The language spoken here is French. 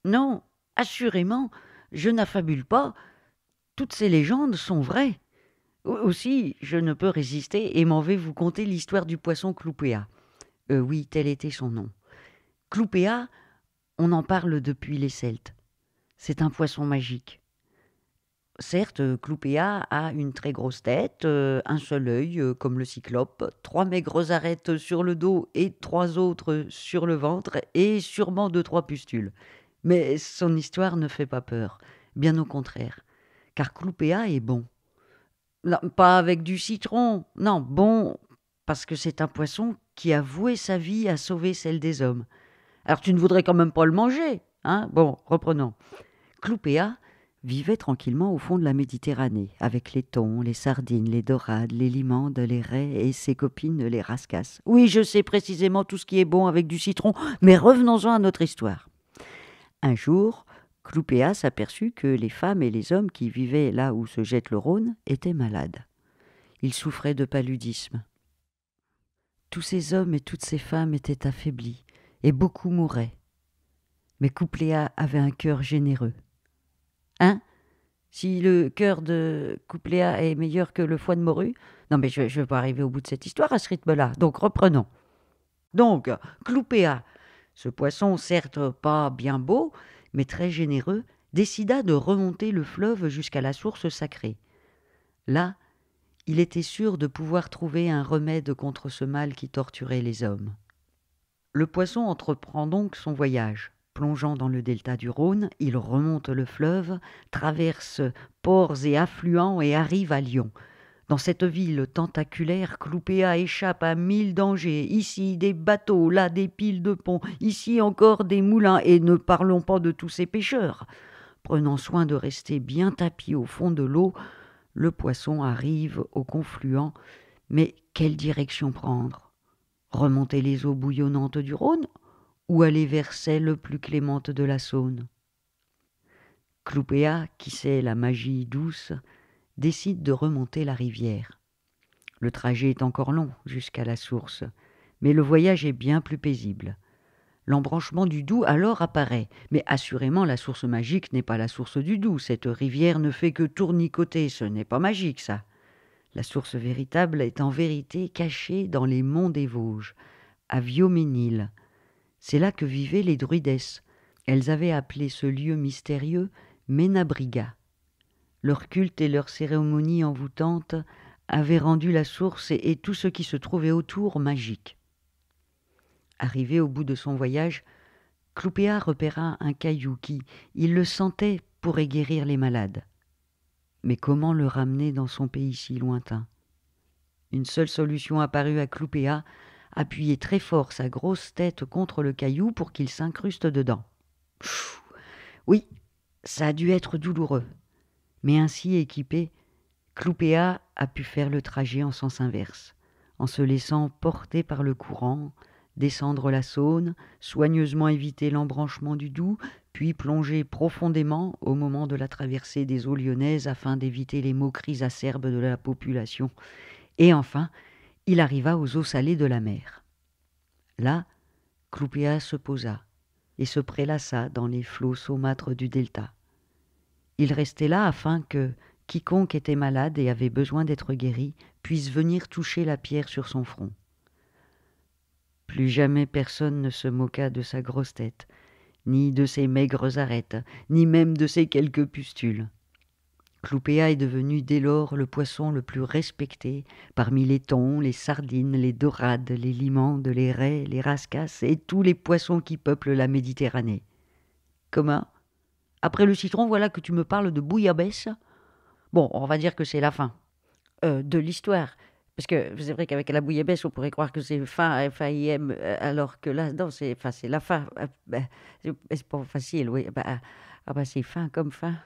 Non, assurément, je n'affabule pas, toutes ces légendes sont vraies. Aussi, je ne peux résister et m'en vais vous conter l'histoire du poisson Cloupéa. Oui, tel était son nom. Cloupéa, on en parle depuis les Celtes. C'est un poisson magique. Certes, Cloupéa a une très grosse tête, un seul œil, comme le cyclope, 3 maigres arêtes sur le dos et 3 autres sur le ventre, et sûrement 2 3 pustules. Mais son histoire ne fait pas peur, bien au contraire, car Cloupéa est bon. Non, pas avec du citron, non, bon, parce que c'est un poisson qui a voué sa vie à sauver celle des hommes. Alors tu ne voudrais quand même pas le manger, hein? Bon, reprenons. Cloupéa vivait tranquillement au fond de la Méditerranée, avec les thons, les sardines, les dorades, les limandes, les raies et ses copines les rascasses. Oui, je sais précisément tout ce qui est bon avec du citron, mais revenons-en à notre histoire. Un jour, Cloupéa s'aperçut que les femmes et les hommes qui vivaient là où se jette le Rhône étaient malades. Ils souffraient de paludisme. Tous ces hommes et toutes ces femmes étaient affaiblis, et beaucoup mouraient. Mais Cloupéa avait un cœur généreux. Hein? Si le cœur de Coupléa est meilleur que le foie de morue? Non, mais je ne vais pas arriver au bout de cette histoire à ce rythme-là. Donc, reprenons. Donc, Cloupéa, ce poisson certes pas bien beau, mais très généreux, décida de remonter le fleuve jusqu'à la source sacrée. Là, il était sûr de pouvoir trouver un remède contre ce mal qui torturait les hommes. Le poisson entreprend donc son voyage. Plongeant dans le delta du Rhône, il remonte le fleuve, traverse ports et affluents et arrive à Lyon. Dans cette ville tentaculaire, Cloupéa échappe à 1000 dangers. Ici des bateaux, là des piles de ponts, ici encore des moulins, et ne parlons pas de tous ces pêcheurs. Prenant soin de rester bien tapi au fond de l'eau, le poisson arrive au confluent. Mais quelle direction prendre? Remonter les eaux bouillonnantes du Rhône ou aller vers celle plus clémente de la Saône? Cloupéa, qui sait la magie douce, décide de remonter la rivière. Le trajet est encore long jusqu'à la source, mais le voyage est bien plus paisible. L'embranchement du Doubs alors apparaît, mais assurément la source magique n'est pas la source du Doubs. Cette rivière ne fait que tournicoter, ce n'est pas magique ça. La source véritable est en vérité cachée dans les monts des Vosges, à Vioménil. C'est là que vivaient les druidesses. Elles avaient appelé ce lieu mystérieux Ménabriga. Leur culte et leurs cérémonies envoûtantes avaient rendu la source et tout ce qui se trouvait autour magique. Arrivé au bout de son voyage, Cloupéa repéra un caillou qui, il le sentait, pourrait guérir les malades. Mais comment le ramener dans son pays si lointain? Une seule solution apparut à Cloupéa, appuyer très fort sa grosse tête contre le caillou pour qu'il s'incruste dedans. Pfff, oui, ça a dû être douloureux. Mais ainsi équipé, Cloupéa a pu faire le trajet en sens inverse, en se laissant porter par le courant, descendre la Saône, soigneusement éviter l'embranchement du Doubs, puis plonger profondément au moment de la traversée des eaux lyonnaises afin d'éviter les moqueries acerbes de la population. Et enfin, il arriva aux eaux salées de la mer. Là, Cloupéa se posa et se prélassa dans les flots saumâtres du delta. Il restait là afin que quiconque était malade et avait besoin d'être guéri puisse venir toucher la pierre sur son front. Plus jamais personne ne se moqua de sa grosse tête, ni de ses maigres arêtes, ni même de ses quelques pustules. Cloupéa est devenu dès lors le poisson le plus respecté parmi les thons, les sardines, les dorades, les limandes, les raies, les rascasses et tous les poissons qui peuplent la Méditerranée. Comment? Après le citron, voilà que tu me parles de bouillabaisse? Bon, on va dire que c'est la fin de l'histoire. Parce que c'est vrai qu'avec la bouillabaisse, on pourrait croire que c'est fin, F-A-I-M, alors que là, non, c'est la fin. C'est pas facile, oui. C'est fin comme fin.